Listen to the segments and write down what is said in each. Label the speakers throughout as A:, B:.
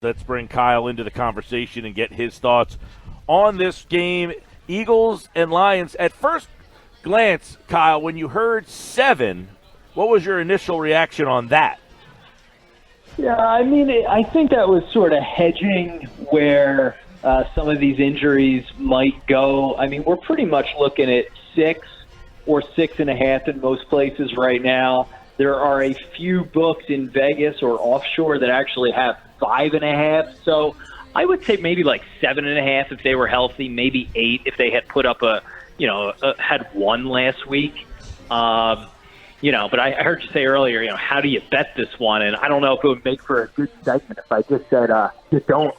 A: let's bring Kyle into the conversation and get his thoughts on this game. Eagles and Lions. At first glance, Kyle, when you heard 7, what was your initial reaction on that?
B: Yeah, I mean, I think that was sort of hedging where some of these injuries might go. I mean, we're pretty much looking at 6 or 6.5 in most places right now. There are a few books in Vegas or offshore that actually have 5.5. So I would say maybe like 7.5 if they were healthy, maybe 8 if they had put up had 1 last week. But I heard you say earlier, how do you bet this one? And I don't know if it would make for a good segment if I just said, you don't.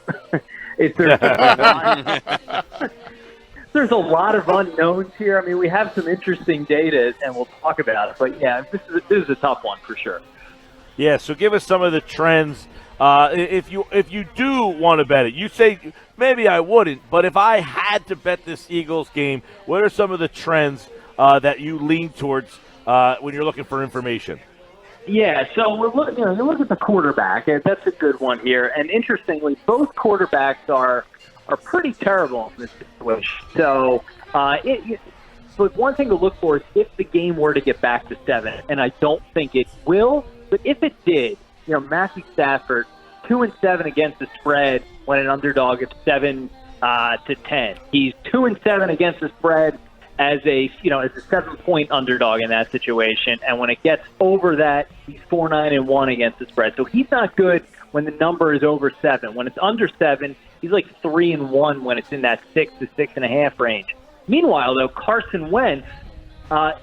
B: There's a lot of unknowns here. I mean, we have some interesting data, and we'll talk about it. But, yeah, this is a tough one for sure.
A: Yeah, so give us some of the trends. If you do want to bet it, you say maybe I wouldn't, but if I had to bet this Eagles game, what are some of the trends that you lean towards when you're looking for information?
B: Yeah, so you look at the quarterback. That's a good one here. And interestingly, both quarterbacks are pretty terrible in this situation. So, but one thing to look for is if the game were to get back to 7, and I don't think it will, but if it did, Matthew Stafford, 2-7 against the spread when an underdog is 7 to 10. He's 2-7 against the spread as a 7-point underdog in that situation, and when it gets over that, he's 4-9-1 against the spread. So he's not good when the number is over 7. When it's under 7, he's like 3-1 when it's in that 6 to 6.5 range. Meanwhile, though, Carson Wentz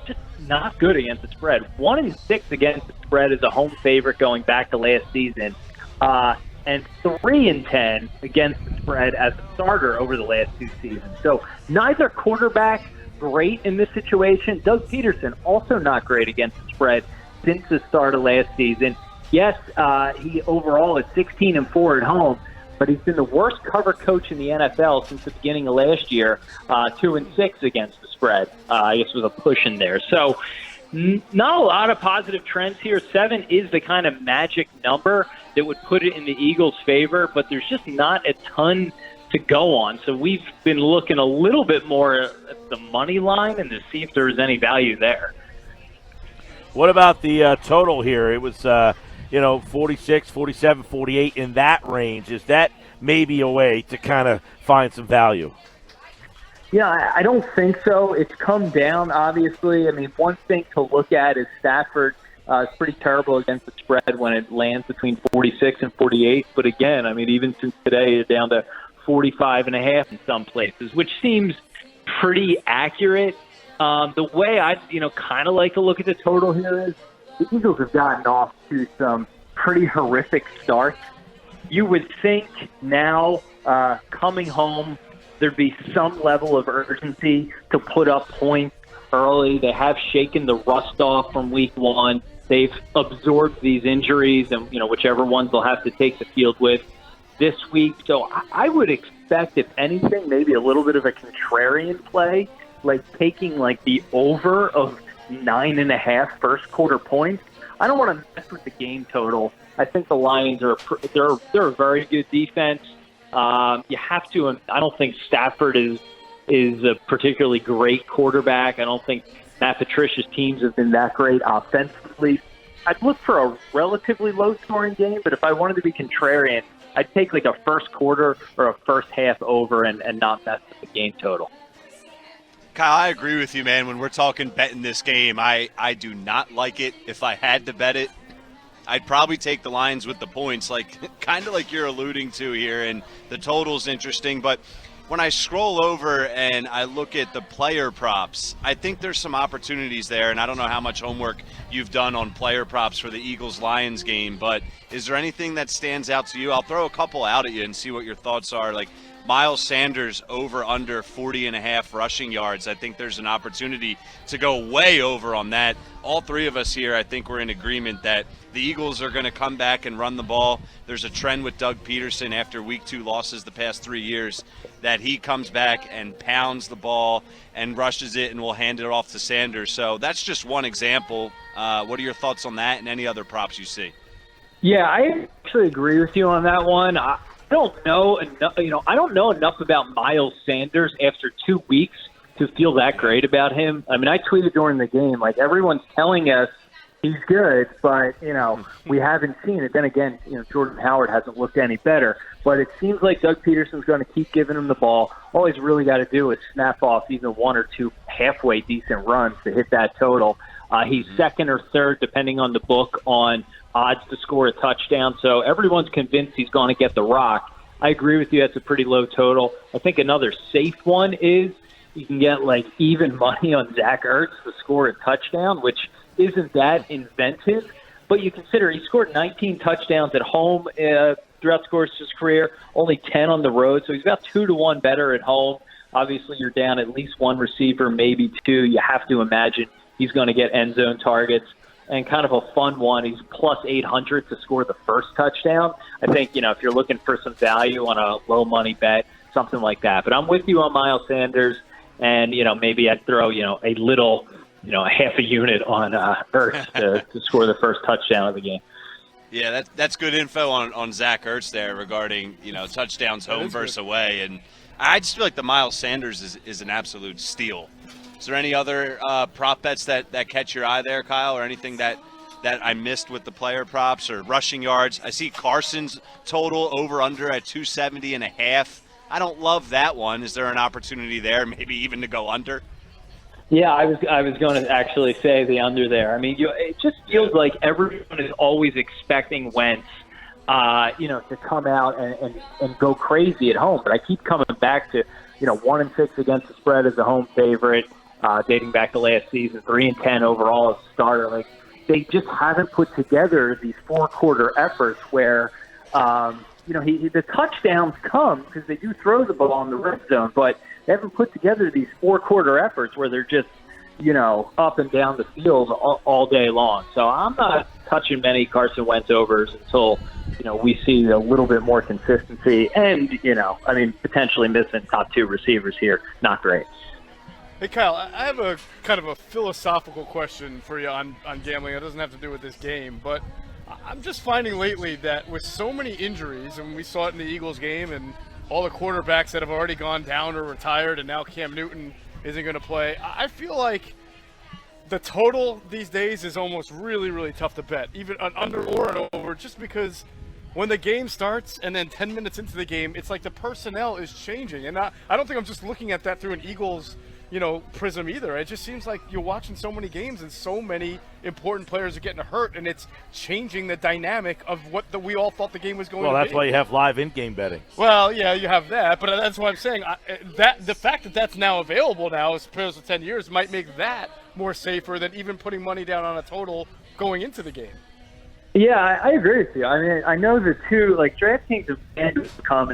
B: just not good against the spread. 1-6 against the spread as a home favorite going back to last season, and 3-10 against the spread as a starter over the last 2 seasons. So neither quarterback great in this situation. Doug Peterson also not great against the spread since the start of last season. Yes, he overall is 16-4 at home, but he's been the worst cover coach in the NFL since the beginning of last year, 2-6 against the spread, I guess with a push in there. So not a lot of positive trends here. 7 is the kind of magic number that would put it in the Eagles' favor, but there's just not a ton to go on. So we've been looking a little bit more at the money line and to see if there's any value there.
A: What about the total here? It was 46, 47, 48 in that range. Is that maybe a way to kind of find some value?
B: Yeah, I don't think so. It's come down, obviously. I mean, one thing to look at is Stafford is pretty terrible against the spread when it lands between 46 and 48. But again, I mean, even since today, it's down to 45.5 in some places, which seems pretty accurate. The way I, kind of like to look at the total here is the Eagles have gotten off to some pretty horrific starts. You would think now, coming home, there'd be some level of urgency to put up points early. They have shaken the rust off from week 1. They've absorbed these injuries and, whichever ones they'll have to take the field with this week. So I would expect, if anything, maybe a little bit of a contrarian play, like taking like the over of 9.5 first quarter points. I don't want to mess with the game total. I think the Lions they're a very good defense. You have to. I don't think Stafford is a particularly great quarterback. I don't think Matt Patricia's teams have been that great offensively. I'd look for a relatively low-scoring game, but if I wanted to be contrarian, I'd take like a first quarter or a first half over and not mess with the game total.
C: Kyle, I agree with you, man. When we're talking betting this game, I do not like it. If I had to bet it, I'd probably take the Lions with the points, kind of like you're alluding to here, and the total's interesting. But when I scroll over and I look at the player props, I think there's some opportunities there, and I don't know how much homework you've done on player props for the Eagles-Lions game, but is there anything that stands out to you? I'll throw a couple out at you and see what your thoughts are. Like Miles Sanders over under 40.5 rushing yards. I think there's an opportunity to go way over on that. All three of us here, I think we're in agreement that the Eagles are going to come back and run the ball. There's a trend with Doug Peterson after week 2 losses the past 3 years that he comes back and pounds the ball and rushes it and will hand it off to Sanders. So that's just one example. What are your thoughts on that and any other props you see?
B: Yeah, I actually agree with you on that one. don't know enough. I don't know enough about Miles Sanders after 2 weeks to feel that great about him. I mean, I tweeted during the game, like, everyone's telling us he's good, but, we haven't seen it. Then again, Jordan Howard hasn't looked any better. But it seems like Doug Peterson's going to keep giving him the ball. All he's really got to do is snap off even one or two halfway decent runs to hit that total. He's second or third, depending on the book, on odds to score a touchdown. So everyone's convinced he's going to get the rock. I agree with you. That's a pretty low total. I think another safe one is you can get like even money on Zach Ertz to score a touchdown, which isn't that inventive. But you consider he scored 19 touchdowns at home throughout the course of his career, only 10 on the road. So he's about 2-1 better at home. Obviously, you're down at least one receiver, maybe two. You have to imagine he's going to get end zone targets. And kind of a fun one, he's plus 800 to score the first touchdown. I think, if you're looking for some value on a low money bet, something like that. But I'm with you on Miles Sanders, and, maybe I'd throw, a little, a half a unit on Ertz to score the first touchdown of the game.
C: Yeah, that's good info on Zach Ertz there regarding, touchdowns home versus away. And I just feel like the Miles Sanders is an absolute steal. Is there any other prop bets that catch your eye there, Kyle, or anything that I missed with the player props or rushing yards? I see Carson's total over-under at 270.5. I don't love that one. Is there an opportunity there, maybe even to go under?
B: Yeah, I was going to actually say the under there. I mean, it just feels like everyone is always expecting Wentz, to come out and go crazy at home. But I keep coming back to, 1-6 against the spread as a home favorite, dating back to last season, 3-10 overall as a starter. Like, they just haven't put together these four-quarter efforts where, the touchdowns come because they do throw the ball in the red zone, but they haven't put together these four-quarter efforts where they're just, up and down the field all day long. So I'm not touching many Carson Wentz overs until, we see a little bit more consistency and, potentially missing top two receivers here. Not great.
D: Hey, Kyle, I have a kind of a philosophical question for you on gambling. It doesn't have to do with this game, but I'm just finding lately that with so many injuries, and we saw it in the Eagles game, and all the quarterbacks that have already gone down or retired, and now Cam Newton isn't going to play, I feel like the total these days is almost really, really tough to bet, even an under or an over, just because when the game starts and then 10 minutes into the game, it's like the personnel is changing. And I don't think I'm just looking at that through an Eagles prism either. It just seems like you're watching so many games and so many important players are getting hurt, and it's changing the dynamic of what we all thought the game was going to be.
A: Well, that's why you have live in-game betting.
D: Well, yeah, you have that, but that's what I'm saying. The fact that that's now available now as opposed to 10 years might make that more safer than even putting money down on a total going into the game.
B: Yeah, I agree with you. I mean, I know the two, like, DraftKings have come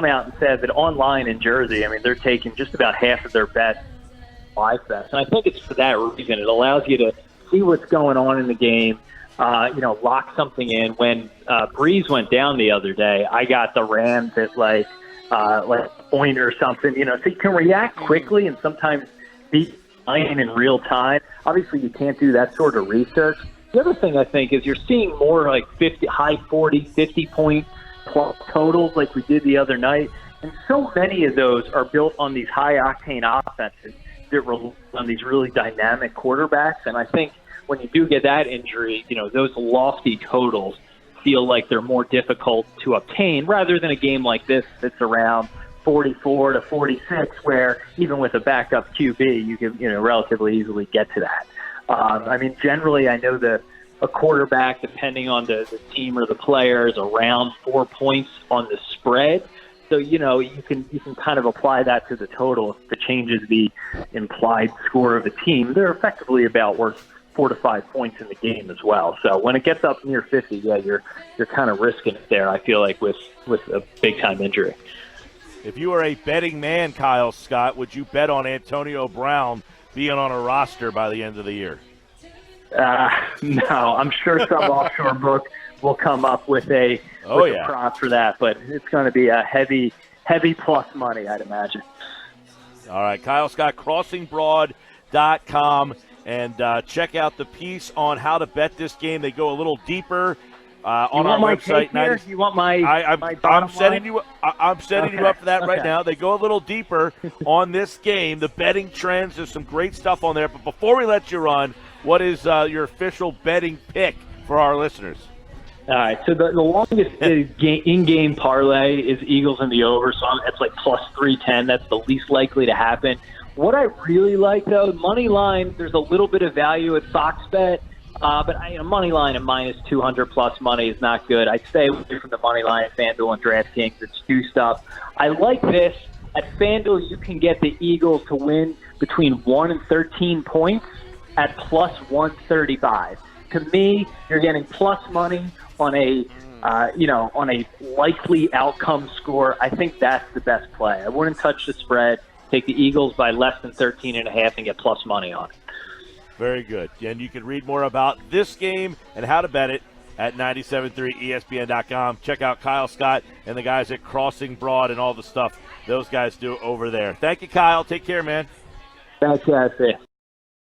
B: out and said that online in Jersey, they're taking just about half of their bets live bets. And I think it's for that reason. It allows you to see what's going on in the game, lock something in. When Breeze went down the other day, I got the Rams at like a point or something, so you can react quickly and sometimes beat line in real time. Obviously, you can't do that sort of research. The other thing I think is you're seeing more like high 40, 50-point plus totals like we did the other night. And so many of those are built on these high-octane offenses that rely on these really dynamic quarterbacks. And I think when you do get that injury, those lofty totals feel like they're more difficult to obtain rather than a game like this that's around 44 to 46 where even with a backup QB, you can relatively easily get to that. Generally, I know a quarterback, depending on the team or the player, is around 4 points on the spread. So, you can kind of apply that to the total. If it changes the implied score of a team, they're effectively about worth 4 to 5 points in the game as well. So when it gets up near 50, yeah, you're kind of risking it there, I feel like, with a big-time injury.
A: If you were a betting man, Kyle Scott, would you bet on Antonio Brown being on a roster by the end of the year?
B: No, I'm sure some offshore book will come up with a prop for that, but it's going to be a heavy plus money, I'd imagine.
A: All right, Kyle Scott, crossingbroad.com, and check out the piece on how to bet this game. They go a little deeper on our website.
B: You want my?
A: I'm setting you. I'm setting you up for that right
B: Okay.
A: now. They go a little deeper on this game. The betting trends. There's some great stuff on there. But before we let you run, what is your official betting pick for our listeners?
B: All right, so the longest in-game parlay is Eagles in the over, so that's like plus 310. That's the least likely to happen. What I really like, though, money line, there's a little bit of value at Fox Bet, but money line at minus 200 plus money is not good. I'd stay away from the money line at FanDuel and DraftKings. It's skew stuff. I like this. At FanDuel, you can get the Eagles to win between 1 and 13 points at plus 135. To me, you're getting plus money on a likely outcome score. I think that's the best play. I wouldn't touch the spread. Take the Eagles by less than 13.5 and get plus money on it.
A: Very good. And you can read more about this game and how to bet it at 973ESPN.com. Check out Kyle Scott and the guys at Crossing Broad and all the stuff those guys do over there. Thank you, Kyle. Take care, man.
B: Thanks, guys.